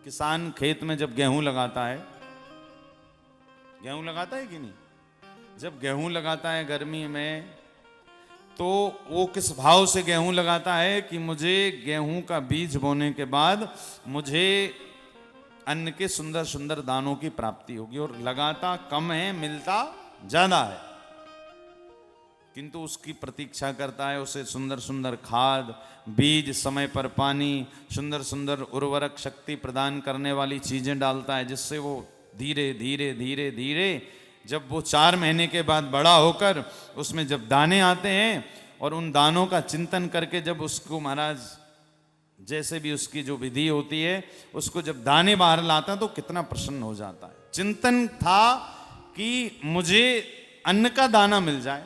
किसान खेत में जब गेहूं लगाता है, गेहूं लगाता है कि नहीं, जब गेहूं लगाता है गर्मी में, तो वो किस भाव से गेहूं लगाता है कि मुझे गेहूं का बीज बोने के बाद मुझे अन्न के सुंदर सुंदर दानों की प्राप्ति होगी, और लगाता कम है मिलता ज्यादा है, किंतु उसकी प्रतीक्षा करता है, उसे सुंदर सुंदर खाद, बीज, समय पर पानी, सुंदर सुंदर उर्वरक शक्ति प्रदान करने वाली चीजें डालता है, जिससे वो धीरे धीरे धीरे धीरे जब वो 4 महीने के बाद बड़ा होकर उसमें जब दाने आते हैं, और उन दानों का चिंतन करके जब उसको महाराज जैसे भी उसकी जो विधि होती है उसको जब दाने बाहर लाता है तो कितना प्रसन्न हो जाता है। चिंतन था कि मुझे अन्न का दाना मिल जाए,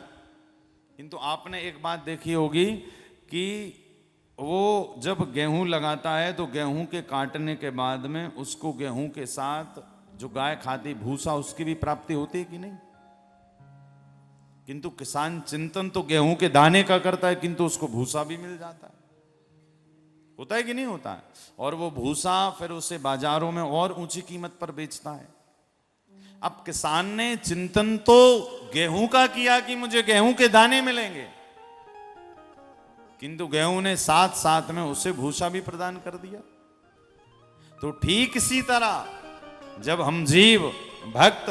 किंतु आपने एक बात देखी होगी कि वो जब गेहूं लगाता है तो गेहूं के काटने के बाद में उसको गेहूं के साथ जो गाय खाती भूसा उसकी भी प्राप्ति होती है कि नहीं, किंतु किसान चिंतन तो गेहूं के दाने का करता है, किंतु उसको भूसा भी मिल जाता है, होता है कि नहीं होता है, और वो भूसा फिर उसे बाजारों में और ऊंची कीमत पर बेचता है। अब किसान ने चिंतन तो गेहूं का किया कि मुझे गेहूं के दाने मिलेंगे, किंतु गेहूं ने साथ साथ में उसे भूसा भी प्रदान कर दिया। तो ठीक इसी तरह जब हम जीव भक्त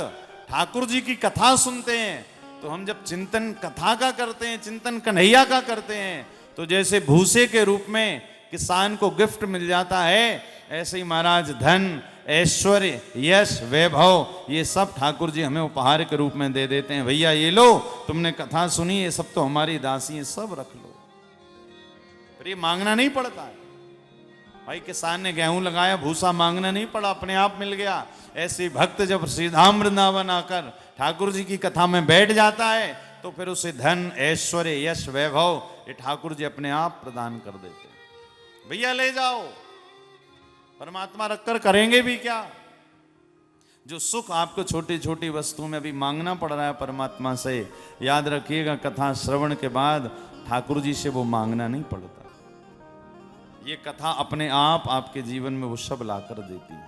ठाकुर जी की कथा सुनते हैं, तो हम जब चिंतन कथा का करते हैं, चिंतन कन्हैया का करते हैं, तो जैसे भूसे के रूप में किसान को गिफ्ट मिल जाता है, ऐसे ही महाराज धन, ऐश्वर्य, यश, वैभव ये सब ठाकुर जी हमें उपहार के रूप में दे देते हैं। भैया ये लो, तुमने कथा सुनी, ये सब तो हमारी दासी है, सब रख लो। फिर ये मांगना नहीं पड़ता है भाई, किसान ने गेहूं लगाया, भूसा मांगना नहीं पड़ा, अपने आप मिल गया। ऐसे भक्त जब श्रीधाम वृंदावन आकर ठाकुर जी की कथा में बैठ जाता है, तो फिर उसे धन, ऐश्वर्य, यश, वैभव ये ठाकुर जी अपने आप प्रदान कर देते हैं। भैया ले जाओ, परमात्मा रखकर करेंगे भी क्या। जो सुख आपको छोटी छोटी वस्तुओं में अभी मांगना पड़ रहा है परमात्मा से, याद रखिएगा कथा श्रवण के बाद ठाकुर जी से वो मांगना नहीं पड़ता। ये कथा अपने आप आपके जीवन में वो सब लाकर देती है।